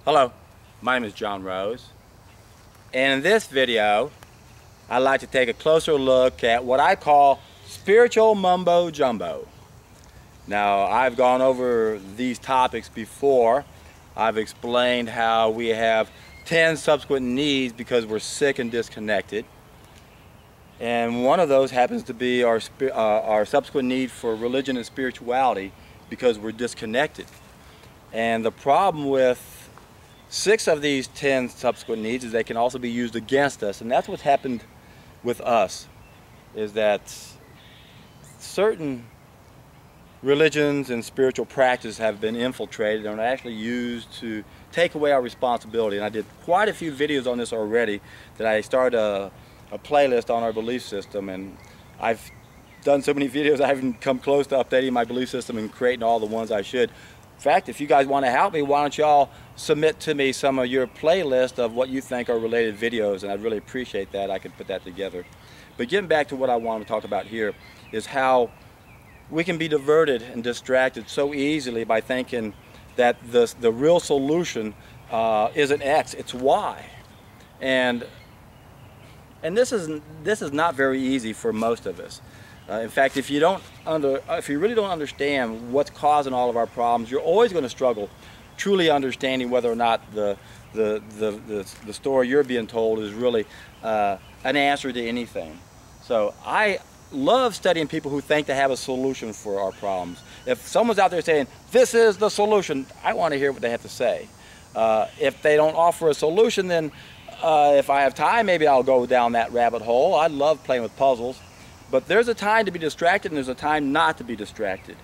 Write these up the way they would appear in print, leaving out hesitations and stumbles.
Hello, my name is John Rose, and in this video I'd like to take a closer look at what I call Spiritual Mumbo Jumbo. Now, I've gone over these topics before. I've explained how we have 10 subsequent needs because we're sick and disconnected, and one of those happens to be our subsequent need for religion and spirituality because we're disconnected. And the problem with 6 of these 10 subsequent needs is they can also be used against us, and that's what's happened with us, is that certain religions and spiritual practices have been infiltrated and are actually used to take away our responsibility. And I did quite a few videos on this already, that I started a playlist on our belief system, and I've done so many videos I haven't come close to updating my belief system and creating all the ones I should. In fact, if you guys want to help me, why don't y'all submit to me some of your playlist of what you think are related videos, and I'd really appreciate that. I could put that together. But getting back to what I want to talk about here is how we can be diverted and distracted so easily by thinking that the real solution isn't X, it's Y. And this is not very easy for most of us. In fact, if you really don't understand what's causing all of our problems, you're always going to struggle truly understanding whether or not the story you're being told is really an answer to anything. So I love studying people who think they have a solution for our problems. If someone's out there saying, this is the solution, I want to hear what they have to say. If they don't offer a solution, then if I have time, maybe I'll go down that rabbit hole. I love playing with puzzles. But there's a time to be distracted and there's a time not to be distracted.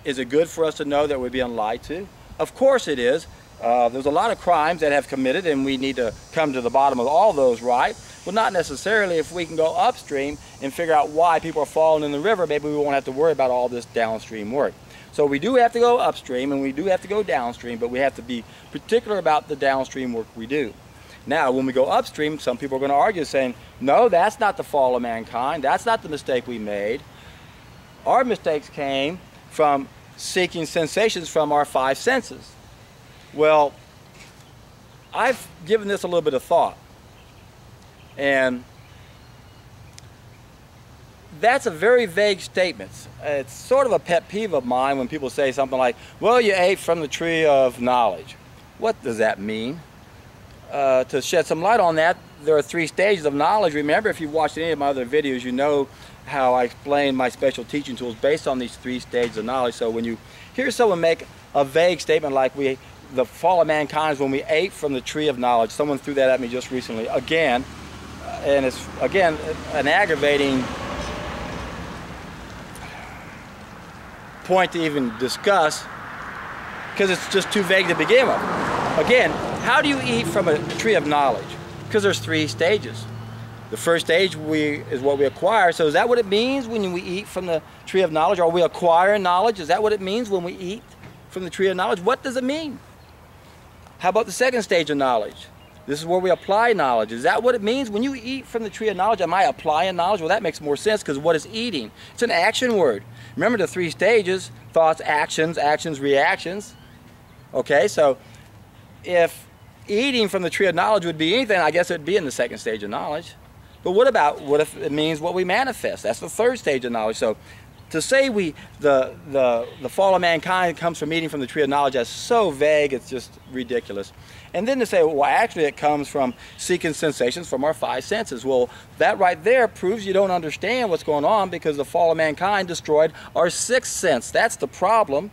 Is it good for us to know that we're being lied to? Of course it is. There's a lot of crimes that have committed, and we need to come to the bottom of all those, right? Well, not necessarily. If we can go upstream and figure out why people are falling in the river, maybe we won't have to worry about all this downstream work. So we do have to go upstream and we do have to go downstream, but we have to be particular about the downstream work we do. Now, when we go upstream, some people are going to argue saying, no, that's not the fall of mankind. That's not the mistake we made. Our mistakes came from seeking sensations from our 5 senses. Well, I've given this a little bit of thought. And that's a very vague statement. It's sort of a pet peeve of mine when people say something like, well, you ate from the tree of knowledge. What does that mean? To shed some light on that, there are 3 stages of knowledge. Remember, if you've watched any of my other videos, you know how I explain my special teaching tools based on these 3 stages of knowledge. So when you hear someone make a vague statement like the fall of mankind is when we ate from the tree of knowledge, someone threw that at me just recently again, and it's again an aggravating point to even discuss because it's just too vague to begin with. Again, how do you eat from a tree of knowledge? Because there's 3 stages. The first stage is what we acquire. So is that what it means when we eat from the tree of knowledge? Are we acquiring knowledge? Is that what it means when we eat from the tree of knowledge? What does it mean? How about the second stage of knowledge? This is where we apply knowledge. Is that what it means? When you eat from the tree of knowledge, am I applying knowledge? Well, that makes more sense, because what is eating? It's an action word. Remember the 3 stages: thoughts, actions, reactions. Okay, so if eating from the tree of knowledge would be anything, I guess it would be in the second stage of knowledge. But what if it means what we manifest? That's the 3rd stage of knowledge. So to say the fall of mankind comes from eating from the tree of knowledge, that's so vague, it's just ridiculous. And then to say, well, actually it comes from seeking sensations from our 5 senses. Well, that right there proves you don't understand what's going on, because the fall of mankind destroyed our 6th sense. That's the problem.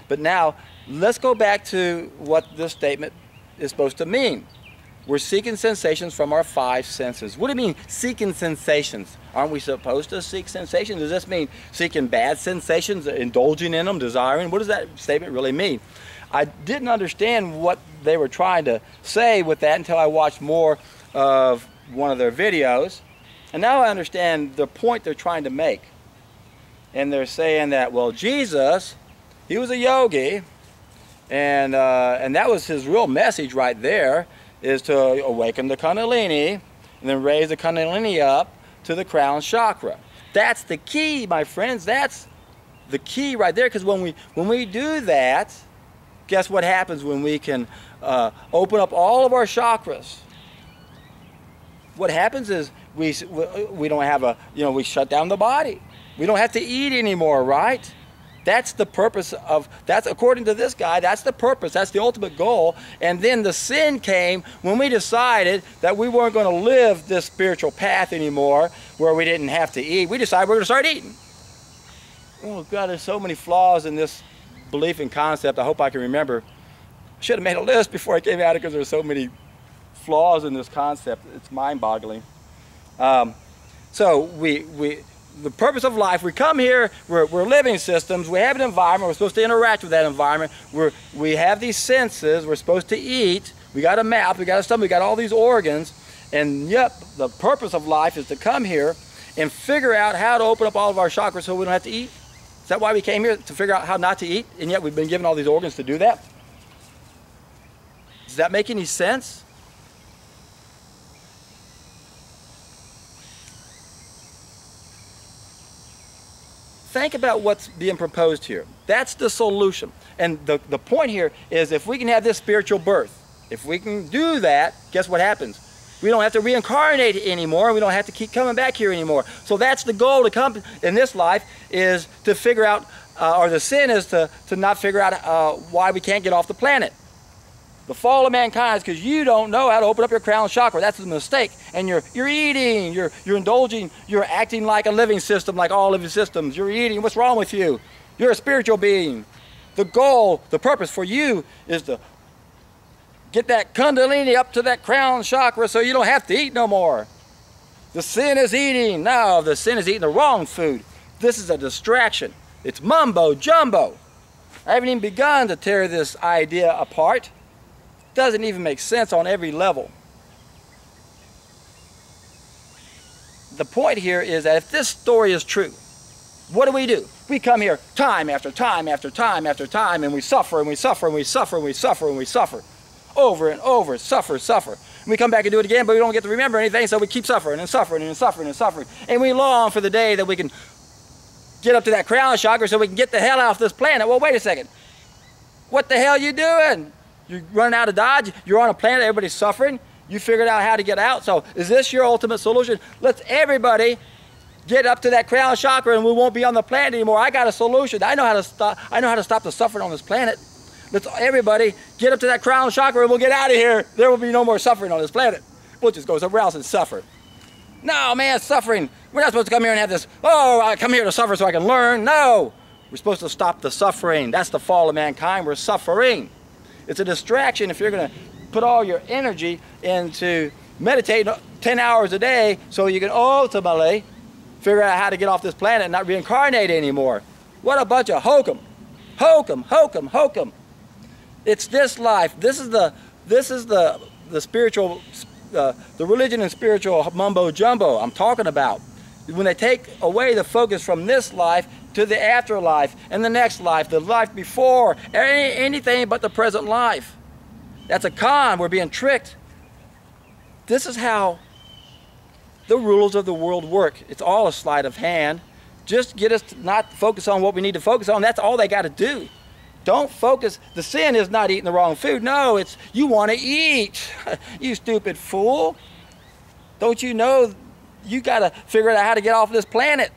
But now, let's go back to what this statement is supposed to mean. We're seeking sensations from our 5 senses. What do you mean, seeking sensations? Aren't we supposed to seek sensations? Does this mean seeking bad sensations, indulging in them, desiring? What does that statement really mean? I didn't understand what they were trying to say with that until I watched more of one of their videos. And now I understand the point they're trying to make. And they're saying that, well, Jesus, he was a yogi, and that was his real message right there, is to awaken the Kundalini and then raise the Kundalini up to the crown chakra. That's the key, my friends. That's the key right there, because when we do that, guess what happens when we can open up all of our chakras? What happens is we don't have a, we shut down the body. We don't have to eat anymore, right? That's the purpose of, that's according to this guy, that's the purpose, that's the ultimate goal. And then the sin came when we decided that we weren't going to live this spiritual path anymore where we didn't have to eat. We decided we're going to start eating. Oh God, there's so many flaws in this belief and concept. I hope I can remember. I should have made a list before I came at it because there's so many flaws in this concept. It's mind-boggling. So the purpose of life, we come here, we're living systems, we have an environment, we're supposed to interact with that environment, we have these senses, we're supposed to eat, we got a mouth, we got a stomach, we got all these organs, and yep, the purpose of life is to come here and figure out how to open up all of our chakras so we don't have to eat. Is that why we came here? To figure out how not to eat, and yet we've been given all these organs to do that? Does that make any sense? Think about what's being proposed here. That's the solution. And the point here is if we can have this spiritual birth, if we can do that, guess what happens? We don't have to reincarnate anymore. We don't have to keep coming back here anymore. So that's the goal to come in this life, is to figure out, or the sin is to not figure out why we can't get off the planet. The fall of mankind is because you don't know how to open up your crown chakra. That's the mistake. And you're eating, you're indulging, you're acting like a living system, like all living systems. You're eating. What's wrong with you? You're a spiritual being. The goal, the purpose for you is to get that kundalini up to that crown chakra so you don't have to eat no more. The sin is eating. No, the sin is eating the wrong food. This is a distraction. It's mumbo jumbo. I haven't even begun to tear this idea apart. Doesn't even make sense on every level. The point here is that if this story is true, what do? We come here time after time after time after time, and we suffer and we suffer and we suffer and we suffer and we suffer. Over and over, suffer. And we come back and do it again, but we don't get to remember anything, so we keep suffering and suffering and suffering and suffering. And we long for the day that we can get up to that crown chakra so we can get the hell off this planet. Well, wait a second. What the hell are you doing? You're running out of Dodge. You're on a planet. Everybody's suffering. You figured out how to get out. So is this your ultimate solution? Let's everybody get up to that crown chakra and we won't be on the planet anymore. I got a solution. I know how to stop the suffering on this planet. Let's everybody get up to that crown chakra and we'll get out of here. There will be no more suffering on this planet. We'll just go somewhere else and suffer. No, man, suffering. We're not supposed to come here and have this, oh, I come here to suffer so I can learn. No. We're supposed to stop the suffering. That's the fall of mankind. We're suffering. It's a distraction if you're going to put all your energy into meditating 10 hours a day so you can ultimately figure out how to get off this planet and not reincarnate anymore. What a bunch of hokum. Hokum, hokum, hokum. It's this life. This is the spiritual, the religion and spiritual mumbo jumbo I'm talking about. When they take away the focus from this life to the afterlife and the next life, the life before, anything but the present life. That's a con. We're being tricked. This is how the rulers of the world work. It's all a sleight of hand. Just get us to not focus on what we need to focus on. That's all they got to do. Don't focus. The sin is not eating the wrong food. No, it's you want to eat. You stupid fool. Don't you know you got to figure out how to get off this planet?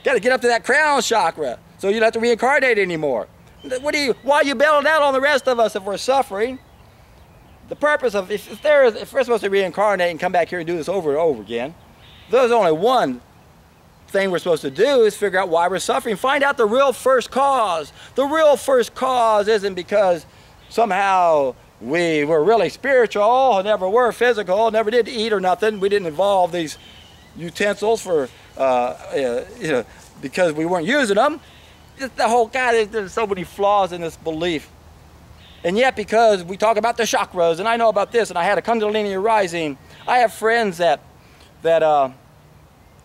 Got to get up to that crown chakra so you don't have to reincarnate anymore. Why are you bailing out on the rest of us if we're suffering? The purpose of, if we're supposed to reincarnate and come back here and do this over and over again, there's only one thing we're supposed to do is figure out why we're suffering. Find out the real first cause. The real first cause isn't because somehow we were really spiritual, never were physical, never did eat or nothing. We didn't evolve these utensils for, because we weren't using them. The whole, God, there's so many flaws in this belief. And yet, because we talk about the chakras, and I know about this, and I had a kundalini rising, I have friends that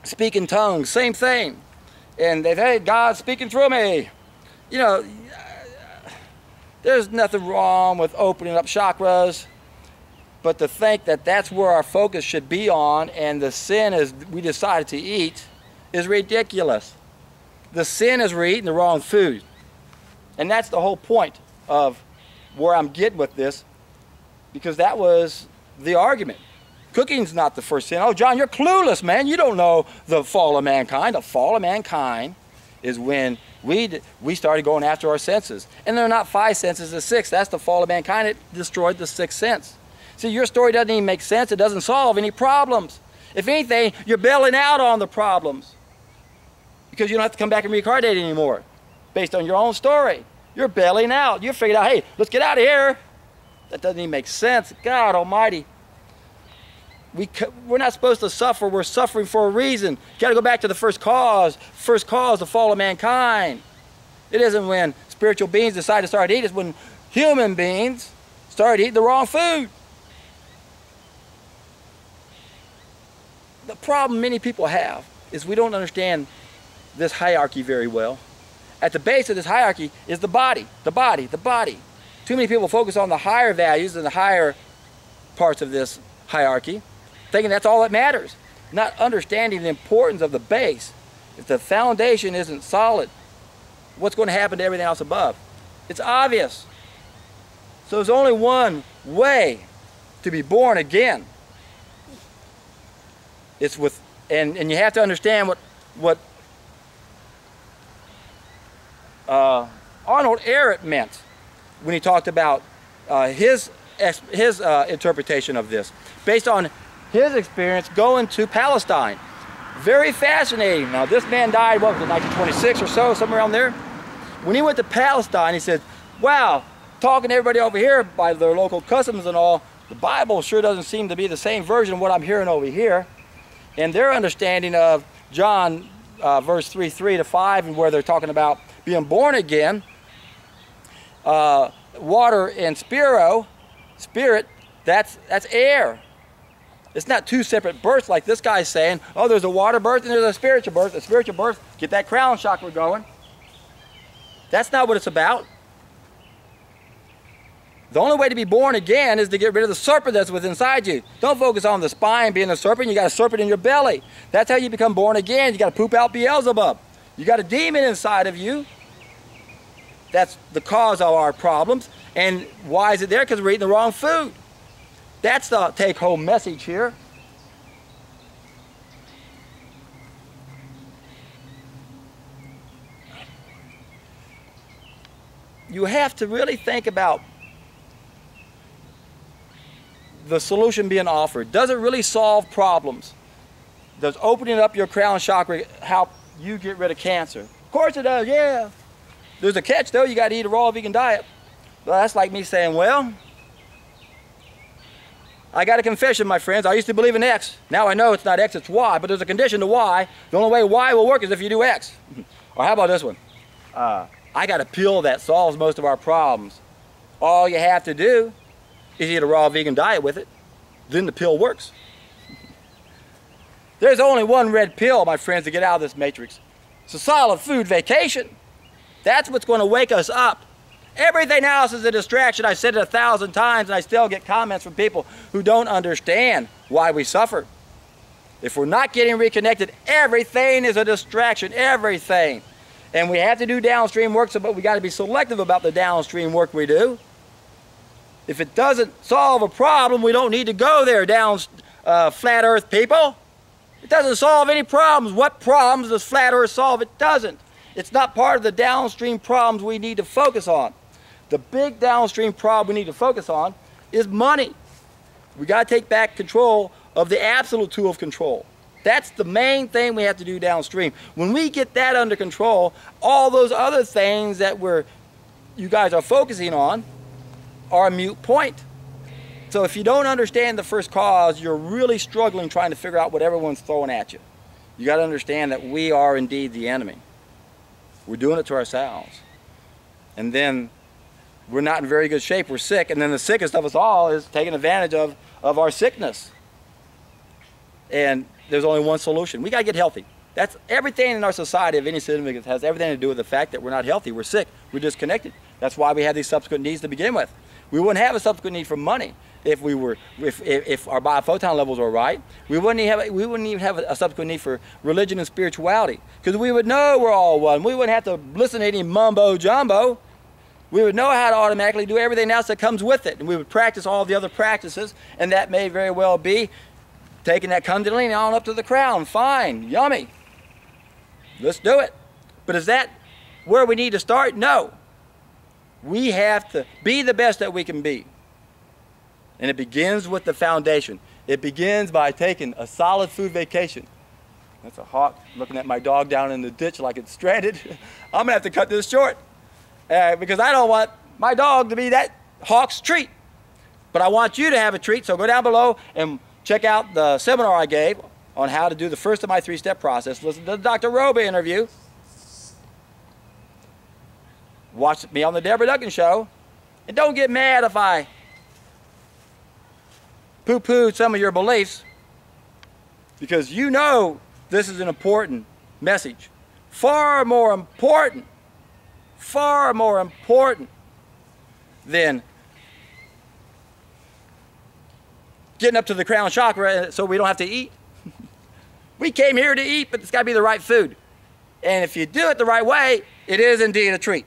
speak in tongues, same thing. And they've had God speaking through me. You know, there's nothing wrong with opening up chakras, but to think that that's where our focus should be on, and the sin is we decided to eat, is ridiculous. The sin is we're eating the wrong food. And that's the whole point of where I'm getting with this, because that was the argument. Cooking's not the first sin. Oh, John, you're clueless, man. You don't know the fall of mankind. The fall of mankind is when we started going after our senses. And there are not 5 senses, there's 6. That's the fall of mankind. It destroyed the 6th sense. See, your story doesn't even make sense. It doesn't solve any problems. If anything, you're bailing out on the problems, because you don't have to come back and reincarnate anymore based on your own story. You're bailing out. You figured out, hey, let's get out of here. That doesn't even make sense. God almighty. We're not supposed to suffer. We're suffering for a reason. You got to go back to the first cause. First cause, the fall of mankind. It isn't when spiritual beings decide to start eating. It's when human beings start eating the wrong food. The problem many people have is we don't understand this hierarchy very well. At the base of this hierarchy is the body, the body, the body. Too many people focus on the higher values and the higher parts of this hierarchy, thinking that's all that matters, not understanding the importance of the base. If the foundation isn't solid, what's going to happen to everything else above? It's obvious. So there's only one way to be born again. It's with, and you have to understand what Arnold Ehret meant when he talked about his interpretation of this, based on his experience going to Palestine. Very fascinating. Now, this man died, what was it, 1926 or so, somewhere around there? When he went to Palestine, he said, wow, talking to everybody over here by their local customs and all, the Bible sure doesn't seem to be the same version of what I'm hearing over here. And their understanding of John verse 3 to 5, and where they're talking about being born again, water and spirit, that's air. It's not 2 separate births like this guy's saying. Oh, there's a water birth and there's a spiritual birth. The spiritual birth, get that crown chakra going. That's not what it's about. The only way to be born again is to get rid of the serpent that's within inside you. Don't focus on the spine being a serpent. You got a serpent in your belly. That's how you become born again. You got to poop out Beelzebub. You got a demon inside of you. That's the cause of our problems. And why is it there? Because we're eating the wrong food. That's the take-home message here. You have to really think about the solution being offered. Does it really solve problems? Does opening up your crown chakra help you get rid of cancer? Of course it does, yeah. There's a catch though, you got to eat a raw vegan diet. Well, that's like me saying, well, I got a confession, my friends. I used to believe in X. Now I know it's not X, it's Y, but there's a condition to Y. The only way Y will work is if you do X. Or how about this one? I got a pill that solves most of our problems. All you have to do is eat a raw vegan diet with it. Then the pill works. There's only one red pill, my friends, to get out of this matrix. It's a solid food vacation. That's what's going to wake us up. Everything else is a distraction. I said it 1,000 times and I still get comments from people who don't understand why we suffer. If we're not getting reconnected, everything is a distraction, everything. And we have to do downstream work, but we got to be selective about the downstream work we do. If it doesn't solve a problem, we don't need to go there, flat earth people. It doesn't solve any problems. What problems does flat earth solve? It doesn't. It's not part of the downstream problems we need to focus on. The big downstream problem we need to focus on is money. We got to take back control of the absolute tool of control. That's the main thing we have to do downstream. When we get that under control, all those other things that you guys are focusing on are a moot point. So if you don't understand the first cause, you're really struggling trying to figure out what everyone's throwing at you. You got to understand that we are indeed the enemy. We're doing it to ourselves. And then we're not in very good shape. We're sick. And then the sickest of us all is taking advantage of our sickness. And there's only one solution. We got to get healthy. That's everything in our society of any significance has everything to do with the fact that we're not healthy. We're sick. We're disconnected. That's why we have these subsequent needs to begin with. We wouldn't have a subsequent need for money if our biophoton levels were right. We wouldn't even have a subsequent need for religion and spirituality, because we would know we're all one. We wouldn't have to listen to any mumbo jumbo. we would know how to automatically do everything else that comes with it. And we would practice all the other practices, and that may very well be taking that kundalini on up to the crown. Fine, yummy. Let's do it. But is that where we need to start? No. We have to be the best that we can be. And it begins with the foundation. It begins by taking a solid food vacation. That's a hawk looking at my dog down in the ditch like it's stranded. I'm going to have to cut this short because I don't want my dog to be that hawk's treat. But I want you to have a treat, so go down below and check out the seminar I gave on how to do the first of my 3-step process. Listen to the Dr. Roba interview. Watch me on the Deborah Duncan Show. And don't get mad if I poo-poo some of your beliefs, because you know this is an important message. Far more important than getting up to the crown chakra so we don't have to eat. We came here to eat, but it's got to be the right food. And if you do it the right way, it is indeed a treat.